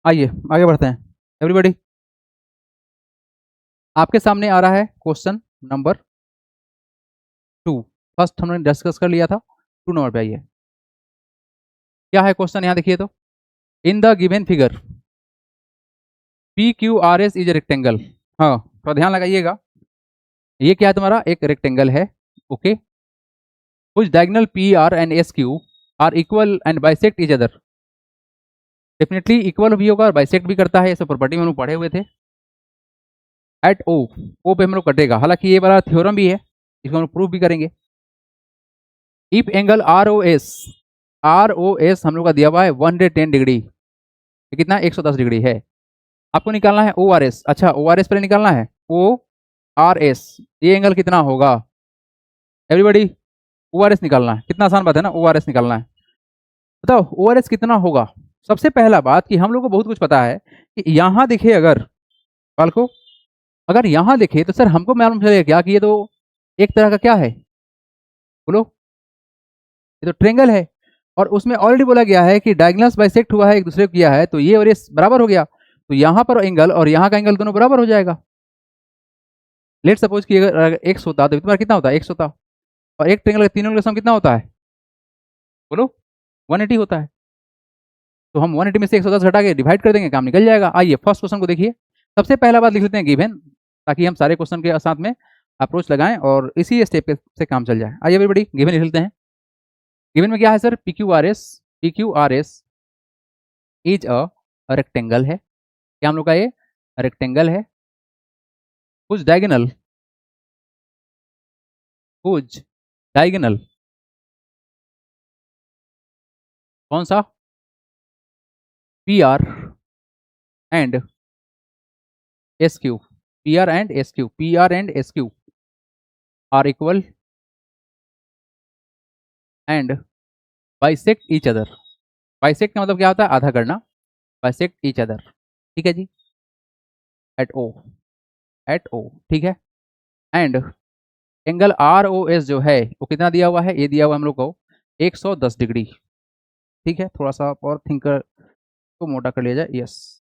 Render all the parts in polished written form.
आइए आगे बढ़ते हैं एवरीबॉडी। आपके सामने आ रहा है क्वेश्चन नंबर 2। फर्स्ट हमने डिस्कस कर लिया था, 2 नंबर पे आइए। क्या है क्वेश्चन, यहाँ देखिए तो, in the given figure P Q R S is a rectangle. हाँ, थोड़ा ध्यान लगाइएगा, ये क्या है तुम्हारा, एक रेक्टेंगल है, ओके, कुछ diagonal P R and S Q R equal and bisect each other. Definitely equal भी होगा और बाइसेक्ट भी करता है, ऐसे प्रॉपर्टी में हम लोग पढ़े हुए थे। एट ओ, ओ पे हम लोग कटेगा, हालांकि ये वाला थ्योरम भी है, इसको हम लोग प्रूव भी करेंगे। If angle R O S हम लोग का दिया हुआ है 110 डिग्री, ये कितना 110 डिग्री है। आपको निकालना है ओ आर एस। अच्छा, ओ आर एस पहले निकालना है, ओ आर एस, ये एंगल कितना होगा एवरीबॉडी, ओ आर एस निकालना है। कितना आसान बात है ना, ओ आर एस निकालना है। बताओ ओ आर एस कितना होगा। सबसे पहला बात कि हम लोग को बहुत कुछ पता है कि यहाँ देखिए, अगर बाल को अगर यहाँ देखे तो सर हमको मालूम चलेगा क्या कि ये तो एक तरह का क्या है, बोलो, ये तो ट्रेंगल है, और उसमें ऑलरेडी बोला गया है कि डायगोनल्स बाइसेक्ट हुआ है, एक दूसरे को किया है, तो ये और ये बराबर हो गया, तो यहाँ पर एंगल और यहाँ का एंगल दोनों बराबर हो जाएगा। लेट सपोज कि अगर एक्स होता तो तुम्हारा कितना होता है, एक्स होता, और एक ट्रेंगल का तीनों का सम कितना होता है, बोलो 180 होता है। तो हम 180 में से 110 घटा के डिवाइड कर देंगे, काम निकल जाएगा। आइए फर्स्ट क्वेश्चन को देखिए। सबसे पहला बात लिख लेते हैं गिवन, ताकि हम सारे क्वेश्चन के साथ में अप्रोच लगाएं और इसी स्टेप से काम चल जाए। आइए एवरीबॉडी गिवन लिख लेते हैं। गिवन में क्या है sir, P Q R S is a rectangle है। क्या हम लोग का ये रेक्टेंगल है, कुछ डायगोनल कौन सा, P R and S Q, P R and S Q R equal and bisect each other. Bisect का मतलब क्या होता है, आधा करना, बाइसेक्ट ईच अदर, ठीक है जी, एट ओ, ठीक है। And angle R O S जो है वो कितना दिया हुआ है, ये दिया हुआ है हम लोग को 110 डिग्री, ठीक है। थोड़ा सा और थिंकर को मोटा कर लिया जाए, यस,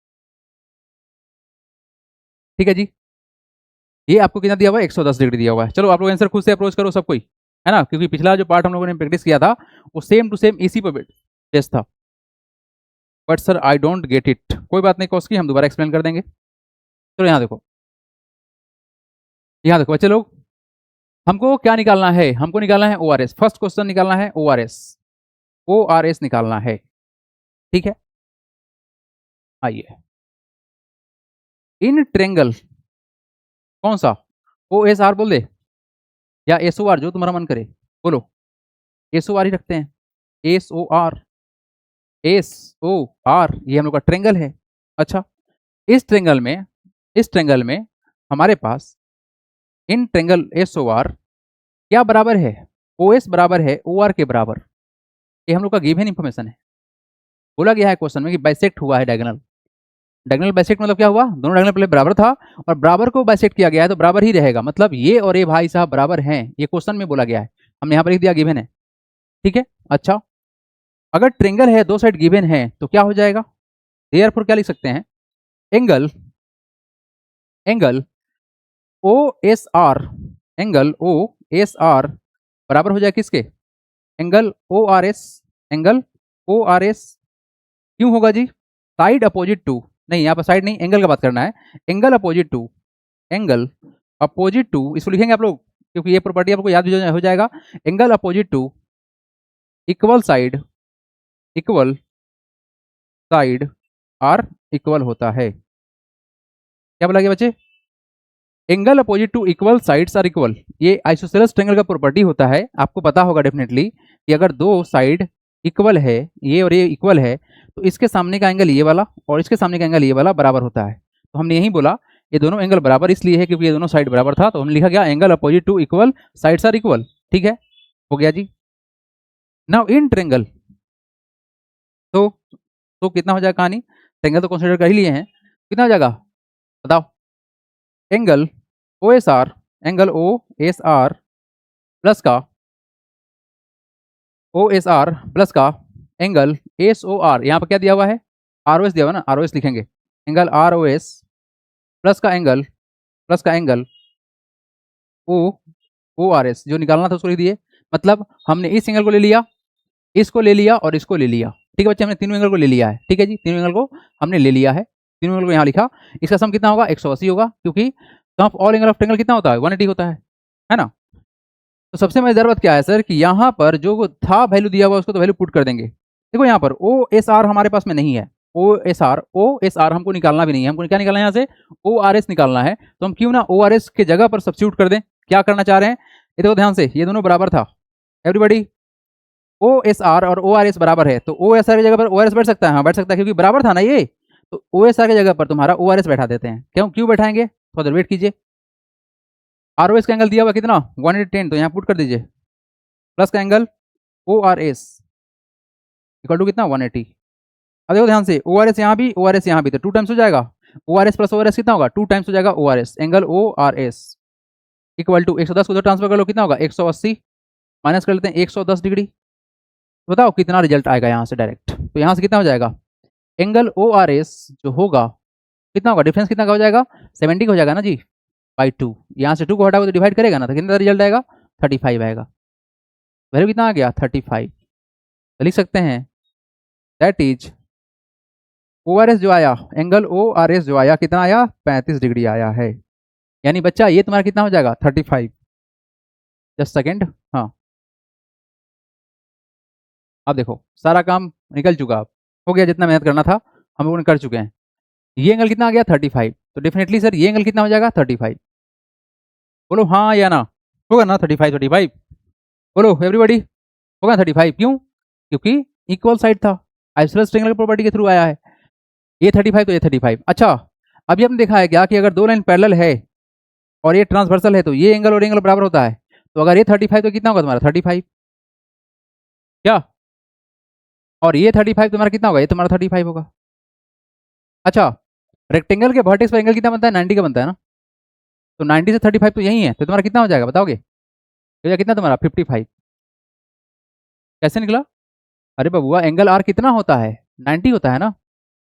ठीक है जी। ये आपको कितना दिया हुआ है, 110 डिग्री दिया हुआ है। चलो आप लोग आंसर खुद से अप्रोच करो सब कोई, है ना, क्योंकि पिछला जो पार्ट हम लोगों ने प्रैक्टिस किया था वो सेम टू सेम इसी पर टेस्ट था। But sir I don't get it, कोई बात नहीं कॉस्की, हम दोबारा एक्सप्लेन कर देंगे। चलो यहाँ देखो, यहाँ देखो बच्चे लोग, हमको क्या निकालना है, हमको निकालना है O R S. First question निकालना है O R S, O R S निकालना है, ठीक है। आइए, इन ट्रेंगल कौन सा, ओ एस आर बोल दे या एस ओ आर, जो तुम्हारा मन करे बोलो, एस ओ आर ही रखते हैं, S O R, S O R, ये हम लोग का ट्रेंगल है। अच्छा, इस ट्रेंगल में, इस ट्रेंगल में हमारे पास in triangle S O R क्या बराबर है, ओ एस बराबर है ओ आर के बराबर, ये हम लोग का गिवन इंफॉर्मेशन है। बोला गया है क्वेश्चन में कि बाइसेक्ट हुआ है डायगोनल, डायगोनल बाइसेक्ट मतलब क्या हुआ, दोनों डायगोनल पहले बराबर था और बराबर को बाइसेक्ट किया गया है तो बराबर ही रहेगा, मतलब ये और ये भाई साहब बराबर हैं, ये क्वेश्चन में बोला गया है, हमने यहाँ पर लिख दिया गिवन है, ठीक है। अच्छा, अगर ट्रेंगल है, दो साइड गिवन है तो क्या हो जाएगा, देयरफॉर क्या लिख सकते हैं, angle angle O S R, angle O S R बराबर हो जाए किसके, angle O R S, angle O R S. क्यों होगा जी, साइड अपोजिट टू, नहीं यहाँ पर साइड नहीं, एंगल का बात करना है, angle opposite to, angle opposite to, इसको लिखेंगे आप लोग क्योंकि ये प्रॉपर्टी आपको याद भी हो जाएगा, angle opposite to equal side, equal side are equal होता है। क्या बोला गया बच्चे, angle opposite to equal sides are equal, ये आइसोसेलेस ट्रायंगल का प्रॉपर्टी होता है, आपको पता होगा डेफिनेटली कि अगर दो साइड इक्वल है, ये और ये इक्वल है, तो इसके सामने का एंगल ये वाला और इसके सामने का एंगल ये वाला बराबर होता है। तो हमने यही बोला ये दोनों एंगल बराबर इसलिए है क्योंकि ये दोनों साइड बराबर था, तो हमने लिखा गया angle opposite to equal sides are equal, ठीक है, हो गया जी। नाउ इन ट्रायंगल, तो कितना हो जाएगा कहानी, ट्रायंगल तो कंसीडर कर ही लिए हैं, कितना हो जाएगा बताओ, angle O S R, angle O S R plus का ओ एस आर प्लस का एंगल एस ओ आर, यहाँ पर क्या दिया हुआ है आर ओ एस दिया हुआ ना, आर ओ एस लिखेंगे, angle R O S plus का angle O O R S जो निकालना था उसको लिख दिए। मतलब हमने इस एंगल को ले लिया, इसको ले लिया और इसको ले लिया। ठीक है बच्चे, हमने तीनों एंगल को ले लिया है। ठीक है जी, तीनों एंगल को हमने ले लिया है, तीनों एंगल को यहाँ लिखा। इसका सम कितना होगा? 180 होगा, क्योंकि sum of all angle of triangle कितना होता है? 180 होता है ना। तो सबसे मजेदार बात क्या है सर कि यहाँ पर जो था वैल्यू दिया हुआ उसको तो वैल्यू पुट कर देंगे। देखो यहाँ पर ओ एस आर हमारे पास में नहीं है, ओ एस आर हमको निकालना भी नहीं है। हमको क्या निकालना है? यहाँ से ओ आर एस निकालना है। तो हम क्यों ना ओ आर एस के जगह पर सब्स्टिट्यूट कर दें। क्या करना चाह रहे हैं ये देखो ध्यान से, ये दोनों बराबर था एवरीबॉडी, ओ एस आर और ओ आर एस बराबर है, तो ओ एस आर की जगह पर ओ आर एस बैठ सकता है। हाँ बैठ सकता है, क्योंकि बराबर था ना ये। तो ओ एस आर की जगह पर तुम्हारा ओ आर एस बैठा देते हैं। क्यों बैठाएंगे? थोड़ा देर वेट कीजिए। आर ओ एस का एंगल दिया हुआ कितना? 110, तो यहाँ पुट कर दीजिए, प्लस का angle O R S equal to कितना? 180। अब देखो ध्यान से, ओ आर एस यहाँ भी, ओ आर एस यहाँ भी, तो 2 टाइम्स हो जाएगा। O R S plus O R S कितना होगा? 2 टाइम्स हो जाएगा O R S, angle O R S equal to 110 को उधर ट्रांसफर कर लो, कितना होगा? 180 माइनस कर लेते हैं 110 डिग्री। बताओ कितना रिजल्ट आएगा यहाँ से डायरेक्ट। तो यहाँ से कितना हो जाएगा? एंगल ओ आर एस जो होगा कितना होगा? डिफरेंस कितना का हो जाएगा? 70 का हो जाएगा ना जी, बाई 2। यहाँ से 2 को हटाओगे तो डिवाइड करेगा ना, तो कितना रिजल्ट आएगा? 35 आएगा। वैल्यू कितना आ गया? 35। तो लिख सकते हैं that is O R S जो आया, एंगल ओ आर एस जो आया कितना आया? 35 डिग्री आया है। यानी बच्चा ये तुम्हारा कितना हो जाएगा? 35। जस्ट सेकेंड, हाँ अब देखो सारा काम निकल चुका, अब हो गया, जितना मेहनत करना था हम लोगों ने कर चुके हैं। ये एंगल कितना आ गया? 35। तो डेफिनेटली सर ये एंगल कितना हो जाएगा? 35। बोलो हाँ या ना, होगा ना 35? बोलो एवरीबॉडी, होगा 35। क्यों? क्योंकि इक्वल साइड था, आइसोसेलेस ट्रायंगल प्रॉपर्टी के थ्रू आया है। ये 35 तो ये 35। अच्छा, अभी हमने देखा है क्या कि अगर दो लाइन पैरेलल है और ये ट्रांसवर्सल है तो ये एंगल और एंगल बराबर होता है। तो अगर ये 35 तो कितना होगा तुम्हारा? 35 क्या? और ये 35 तुम्हारा कितना होगा? ये तुम्हारा 35 होगा। अच्छा, रेक्टेंगल के वर्टेक्स पर एंगल कितना बनता है? 90 का बनता है ना। तो 90 से 35 तो यही है, तो तुम्हारा कितना हो जाएगा बताओगे? तो कितना तुम्हारा? 55। कैसे निकला? अरे बबुआ एंगल आर कितना होता है? 90 होता है ना,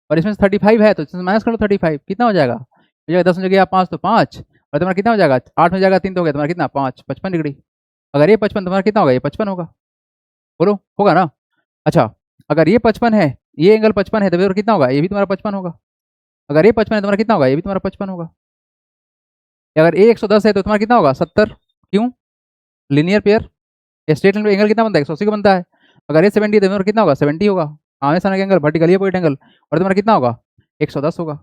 और इसमें 35 है तो इसमें माइनस कर लो 35, कितना हो जाएगा? 10 में जगह 5 तो 5, और तुम्हारा कितना हो जाएगा? 8 में जाएगा 3 तो हो गया तुम्हारा कितना? 5, 55 डिग्री। अगर ये 55 तुम्हारा कितना होगा? ये 55 होगा। बोलो होगा ना। अच्छा, अगर ये 55 है, ये एंगल 55 है, तो फिर कितना होगा? ये भी तुम्हारा 55 होगा। अगर ये 55 है तुम्हारा कितना होगा? ये भी तुम्हारा 55 होगा। अगर ये 110 है तो तुम्हारा कितना होगा? 70। क्यों? Linear pair. स्ट्रेट लाइन पे एंगल कितना बनता है? 180 का बनता है। अगर ये 70 है तो तुम्हारा कितना होगा? 70 होगा। आमने सामने का एंगल वर्टिकल ये पॉइंट एंगल, और तुम्हारा कितना होगा? 110 होगा।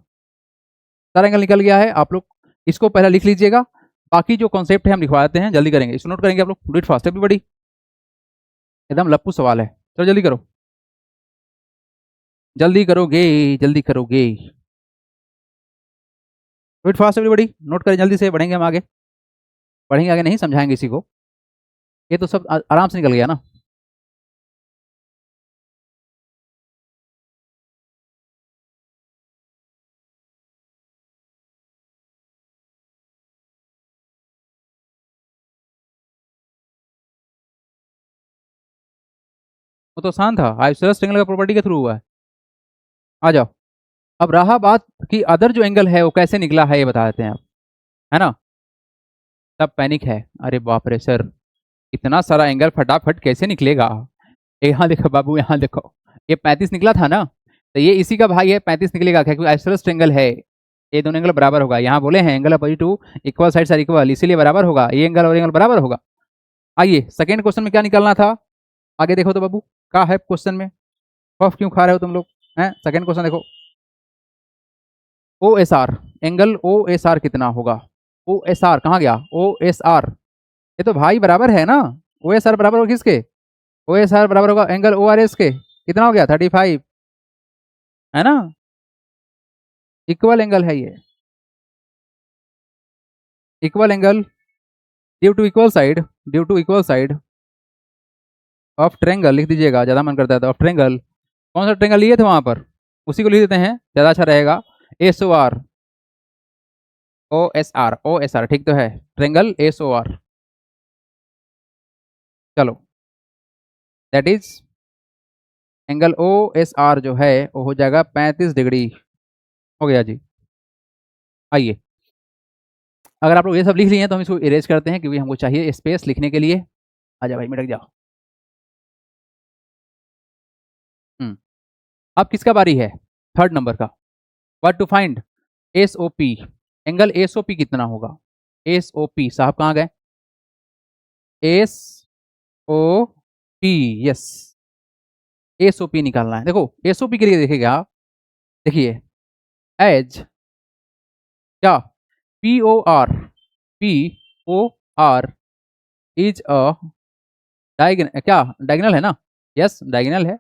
सारा एंगल निकल गया है। आप लोग इसको पहले लिख लीजिएगा, बाकी जो कॉन्सेप्ट है हम लिखवा देते हैं, जल्दी करेंगे, इसको नोट करेंगे आप लोग। डू इट फास्ट एवरीबॉडी, एकदम लप्पू सवाल है, चलो जल्दी करो, जल्दी करोगे, जल्दी करोगे। Do it fast everybody, note करें जल्दी से, बढ़ेंगे हम आगे, बढ़ेंगे आगे, नहीं समझाएंगे इसी को, ये तो सब आराम से निकल गया ना। वो तो आसान था, आइसोसेलेस ट्रायंगल का प्रॉपर्टी के थ्रू हुआ है। आ जाओ, अब रहा बात कि अदर जो एंगल है वो कैसे निकला है, ये बता देते हैं आप, है ना। तब पैनिक है, अरे बाप रे सर, इतना सारा एंगल फटाफट कैसे निकलेगा? यहाँ देखो बाबू, यहाँ देखो, ये 35 निकला था ना, तो ये इसी का भाई है, 35 निकलेगा क्या? क्योंकि आइसोसेलेस ट्रायंगल है, ये दोनों एंगल बराबर होगा। यहाँ बोले हैं angle opposite to equal sides are equal, इसीलिए बराबर होगा, ये एंगल और एंगल बराबर होगा। आइए सेकंड क्वेश्चन में क्या निकालना था, आगे देखो तो बाबू, क्या है क्वेश्चन में, खौफ क्यों खा रहे हो तुम लोग हैं? सेकंड क्वेश्चन देखो, O S R, angle O S R कितना होगा? ओ एस आर कहाँ गया? ओ एस आर, ये तो भाई बराबर है ना, ओ एस आर बराबर होगा किसके? ओ एस आर बराबर होगा एंगल ओ आर एस के, कितना हो गया? 35, है ना, इक्वल एंगल है ये, equal angle due to equal side, due to equal side of triangle लिख दीजिएगा, ज़्यादा मन करता है तो ऑफ ट्रेंगल, कौन सा ट्रेंगल लिए थे वहाँ पर, उसी को लिख देते हैं, ज़्यादा अच्छा रहेगा। S O R, O S R, O S R ठीक तो है, ट्रेंगल एस ओ आर, चलो that is angle O S R जो है वो हो जाएगा 35 डिग्री। हो गया जी। आइए, अगर आप लोग ये सब लिख लिए हैं तो हम इसको इरेज करते हैं क्योंकि हमको चाहिए स्पेस लिखने के लिए। आ जाओ भाई, मिटक जाओ। अब किसका बारी है? थर्ड नंबर का। What to find S O P. Angle S O P कितना होगा? एस ओ पी साहब कहाँ गए? S O P, yes, S O P निकालना है। देखो एस ओ पी के लिए देखिएगा, देखिए एज क्या, P O R, P O R is a diagon, क्या डायगनल है ना? यस डायगनल है,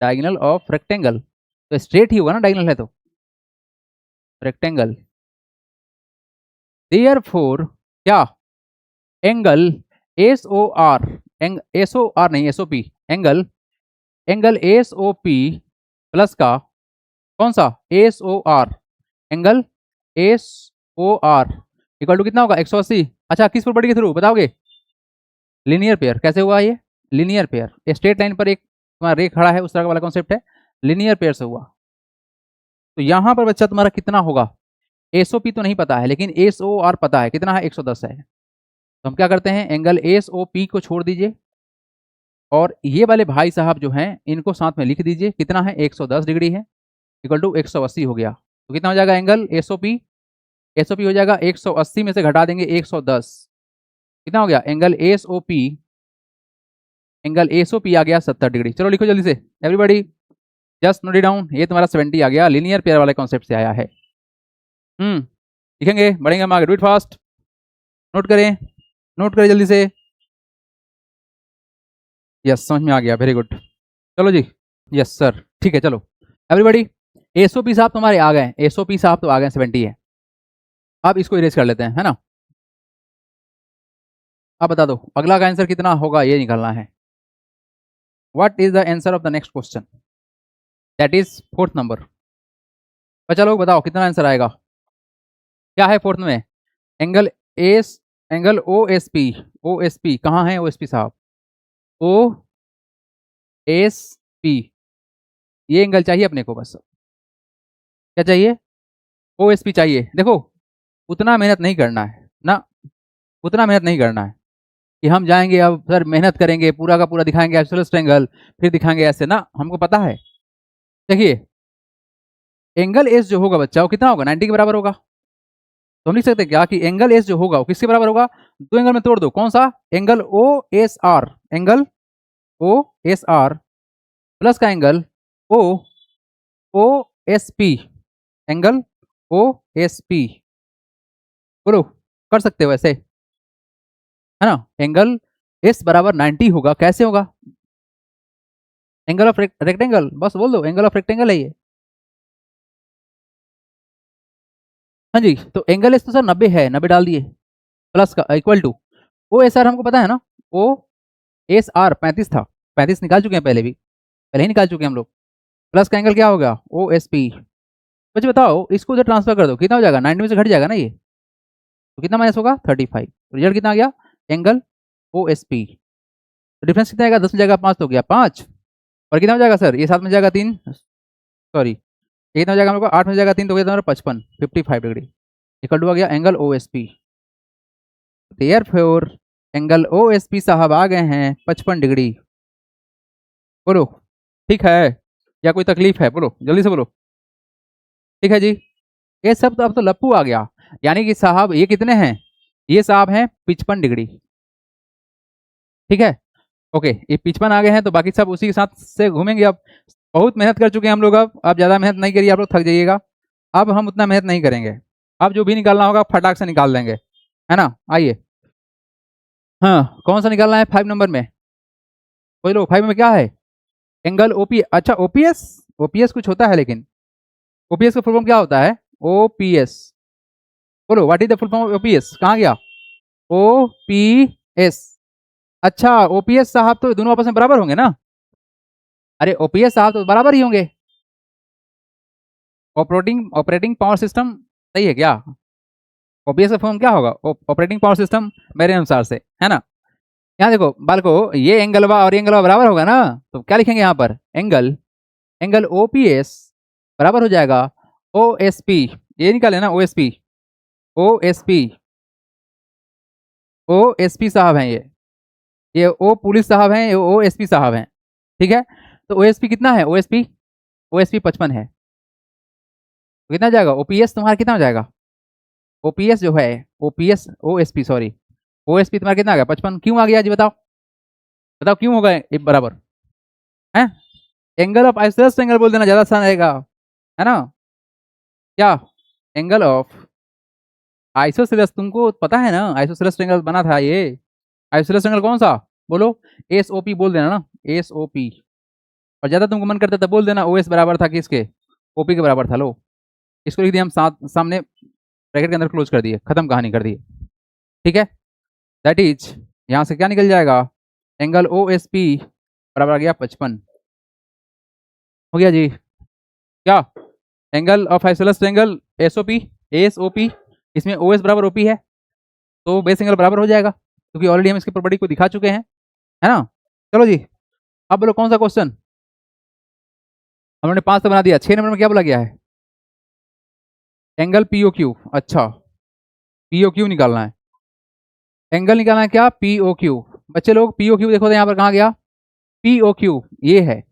डायगनल ऑफ रेक्टेंगल, तो स्ट्रेट ही होगा ना डायगनल है तो, रेक्टेंगल। देयरफॉर क्या, angle S O R, S O R नहीं S O P, angle, angle S O P plus का कौन सा, S O R, angle S O R equal to कितना होगा? 180। अच्छा, किस प्रॉपर्टी के थ्रू बताओगे? Linear pair. कैसे हुआ ये? लीनियर पेयर, स्ट्रेट लाइन पर एक तुम्हारा रे खड़ा है, उस तरह वाला कॉन्सेप्ट है, लीनियर पेयर से हुआ। तो यहां पर बच्चा तुम्हारा कितना होगा? एसओपी तो नहीं पता है लेकिन एस ओ आर पता है, कितना है? 110 है। तो हम क्या करते हैं, एंगल एस ओ पी को छोड़ दीजिए और ये वाले भाई साहब जो हैं इनको साथ में लिख दीजिए, कितना है? 110 डिग्री है, इक्वल टू 180 हो गया। तो कितना हो जाएगा angle S O P? S O P हो जाएगा 180 में से घटा देंगे 110, कितना हो गया? Angle S O P, angle S O P आ गया 70 डिग्री। चलो लिखो जल्दी से everybody, just note it down. ये तुम्हारा 70 आ गया, लीनियर पेयर वाले कॉन्सेप्ट से आया है। लिखेंगे, बढ़ेंगे हम आगे, डू इट फास्ट, नोट करें, नोट करें जल्दी से। यस, समझ में आ गया, वेरी गुड। चलो जी, यस सर, ठीक है। चलो एवरीबॉडी, एसओपी साहब तुम्हारे आ गए, एसओपी साहब तो आ गए, 70 है। अब इसको इरेज कर लेते हैं, है ना? अब बता दो अगला का आंसर कितना होगा, ये निकालना है। What is the answer of the next question, that is fourth number. बच्चा लोग बताओ कितना आंसर आएगा? क्या है फोर्थ में? Angle S, angle O S P, O S P कहाँ है? ओ एस पी साहब, ओ एस पी, ये एंगल चाहिए अपने को बस। क्या चाहिए? ओ एस पी चाहिए। देखो उतना मेहनत नहीं करना है ना, उतना मेहनत नहीं करना है कि हम जाएंगे अब सर मेहनत करेंगे पूरा का पूरा दिखाएंगे आइसोसेलेस ट्रायंगल, फिर दिखाएंगे ऐसे ना, हमको पता है। देखिए एंगल एस जो होगा बच्चा वो कितना होगा? 90 के बराबर होगा। तो हम लिख सकते हैं क्या कि एंगल एस जो होगा वो किसके बराबर होगा? दो एंगल में तोड़ दो, कौन सा? Angle O S R, angle O S R plus का angle O O S P, angle O S P. बोलो, कर सकते हो ऐसे, है ना? एंगल एस बराबर 90 होगा, कैसे होगा? एंगल ऑफ रेक्टेंगल, बस बोल दो एंगल ऑफ रेक्टेंगल है ये। हाँ जी, तो एंगल एस तो सर 90 है, 90 डाल दिए, प्लस का equal to O S R, हमको पता है ना, ओ एस आर 35 था, 35 निकाल चुके हैं पहले भी, पहले ही निकाल चुके हैं हम लोग। प्लस का एंगल क्या होगा? O S P. बच्चे बताओ इसको उधर ट्रांसफर कर दो, कितना हो जाएगा? 90 में से घट जाएगा ना ये, तो कितना माइनस होगा? 35। रिजल्ट कितना आ गया? Angle O S P. तो डिफरेंस कितना आएगा? 10 में जाएगा 5 तो हो गया 5, और कितना हो जाएगा सर? ये 7 में जाएगा 3, सॉरी ये कितना हो जाएगा हम लोग का? 8 में जाएगा 3 तो हो गया तुम्हारा 55, 55 डिग्री, इक्वल टू आ गया angle O S P. Therefore angle O S P साहब आ गए हैं 55 डिग्री। बोलो ठीक है या कोई तकलीफ है? बोलो जल्दी से बोलो। ठीक है जी, ये सब तो अब तो लप्पू आ गया, यानी कि साहब ये कितने हैं? ये साहब हैं 55 डिग्री। ठीक है, ओके, ये 55 आ गए हैं तो बाकी सब उसी के साथ से घूमेंगे। अब बहुत मेहनत कर चुके हैं हम लोग, अब ज़्यादा मेहनत नहीं करिए, आप लोग थक जाइएगा। अब हम उतना मेहनत नहीं करेंगे, अब जो भी निकालना होगा फटाक से निकाल देंगे, है ना? आइए, हाँ कौन सा निकालना है 5 नंबर में? बोलो 5 में क्या है? एंगल ओपी, अच्छा ओपीएस, ओपीएस कुछ होता है लेकिन ओपीएस का फुल फॉर्म क्या होता है? ओपीएस, बोलो what is the full form of OPS? कहाँ गया? ओपीएस, अच्छा ओपीएस साहब तो दोनों आपस में बराबर होंगे ना? अरे ओपीएस साहब तो बराबर ही होंगे, ऑपरेटिंग ऑपरेटिंग पावर सिस्टम, सही है क्या? ओपीएस का फॉर्म क्या होगा? ऑपरेटिंग पावर सिस्टम, मेरे अनुसार से, है ना? यहाँ देखो बालको, ये एंगल और ये एंगल बराबर होगा ना, तो क्या लिखेंगे यहाँ पर, एंगल, एंगल OPS बराबर हो जाएगा OSP, ये निकाले ना OSP, OSP, OSP साहब हैं ये ओ पुलिस साहब हैं, ये OSP साहब हैं, ठीक है। तो OSP कितना है, OSP 55 है, तो कितना जाएगा OPS तुम्हारा, कितना हो जाएगा OPS जो है, OPS OSP सॉरी, OSP तुम्हारा कितना आ गया 55, क्यों आ गया जी बताओ, बताओ क्यों होगा ये बराबर है, एंगल ऑफ आइसोसेलेस एंगल बोल देना ज्यादा आसान रहेगा, है ना, क्या एंगल ऑफ आइसोसेलेस, तुमको पता है ना आइसोसेलेस एंगल बना था ये, आइसोसेलेस एंगल कौन सा बोलो, SOP बोल देना ना, SOP, और ज्यादा तुमको मन करता था बोल देना OS बराबर था किसके, OP के बराबर था, लो इसको लिख दिया हम सामने ब्रैकेट के अंदर क्लोज कर दिए, खत्म कहानी कर दी, ठीक है। दैट इज यहाँ से क्या निकल जाएगा, एंगल OSP बराबर आ गया 55, हो गया जी, क्या angle of isosceles angle SOP, इसमें OS बराबर OP है, तो बेस एंगल बराबर हो जाएगा, क्योंकि ऑलरेडी हम इसकी प्रॉपर्टी को दिखा चुके हैं, है ना। चलो जी, अब बोलो कौन सा क्वेश्चन, हमने 5 तो बना दिया, 6 नंबर में क्या बोला गया है, एंगल POQ, अच्छा POQ निकालना है, एंगल निकालना है क्या POQ, बच्चे लोग POQ देखो तो यहाँ पर कहाँ गया, POQ ये है,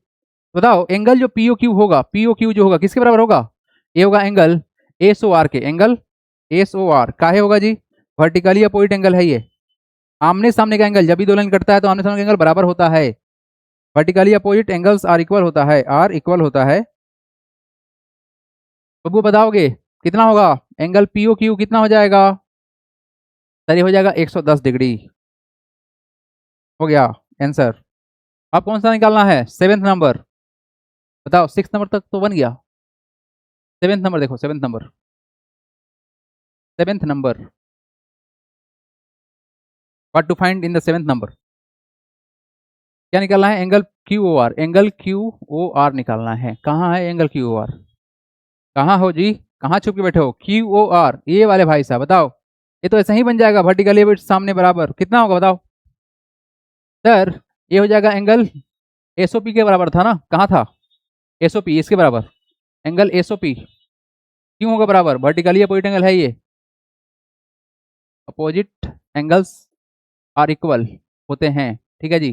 बताओ एंगल जो POQ होगा, POQ जो होगा किसके बराबर होगा, ये होगा एंगल SOR के, एंगल SOR काहे होगा जी, वर्टिकली अपोजिट एंगल है ये, आमने सामने का एंगल जब भी दो लाइन कटता है तो आमने सामने का एंगल बराबर होता है, vertically opposite angles are equal होता है, आर इक्वल होता है, बब्बू बताओगे कितना होगा, एंगल POQ कितना हो जाएगा, सर ये हो जाएगा 110 डिग्री, हो गया आंसर। अब कौन सा निकालना है, 7th नंबर, बताओ 6 नंबर तक तो बन गया, 7th नंबर देखो, 7th number, 7th number, what to find in the 7th number, क्या निकालना है, एंगल QOR, एंगल QOR निकालना है, कहाँ है एंगल QOR, कहाँ हो जी, कहाँ छुप के बैठे हो, QOR ये वाले भाई साहब बताओ, ये तो ऐसा ही बन जाएगा वर्टिकली सामने बराबर, कितना होगा बताओ सर, ये हो जाएगा एंगल SOP के बराबर था ना, कहाँ था SOP, इसके बराबर, एंगल SOP क्यों होगा बराबर, वर्टिकली अपोजिट एंगल है ये, अपोजिट एंगल्स आर इक्वल होते हैं, ठीक है जी,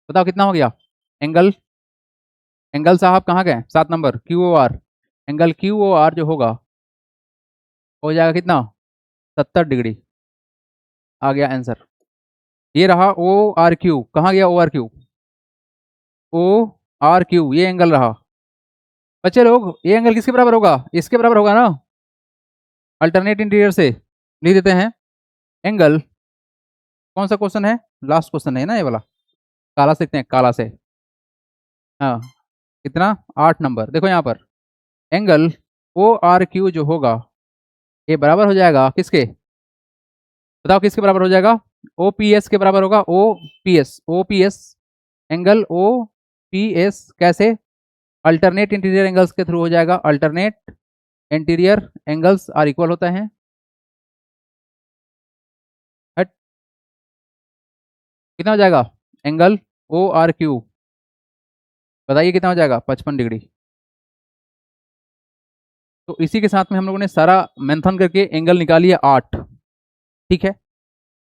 बताओ कितना हो गया, एंगल, एंगल साहब कहाँ गए, 7 नंबर QOR, एंगल QOR जो होगा हो जाएगा कितना 70 डिग्री, आ गया आंसर, ये रहा ORQ, कहाँ गया ORQ, ORQ ये एंगल रहा, बच्चे लोग ये एंगल किसके बराबर होगा, इसके बराबर होगा ना, अल्टरनेट इंटीरियर से लिख देते हैं, एंगल कौन सा क्वेश्चन है, लास्ट क्वेश्चन है ना ये वाला, काला से लिखते हैं, काला से, हाँ कितना 8 नंबर, देखो यहाँ पर एंगल ORQ जो होगा ये बराबर हो जाएगा किसके, बताओ किसके बराबर हो जाएगा, OPS के बराबर होगा, OPS एंगल OPS कैसे, अल्टरनेट इंटीरियर एंगल्स के थ्रू हो जाएगा, alternate interior angles are equal होता है, कितना हो जाएगा एंगल ORQ, बताइए कितना हो जाएगा 55 डिग्री। तो इसी के साथ में हम लोगों ने सारा मेंथन करके एंगल निकालिए 8, ठीक है।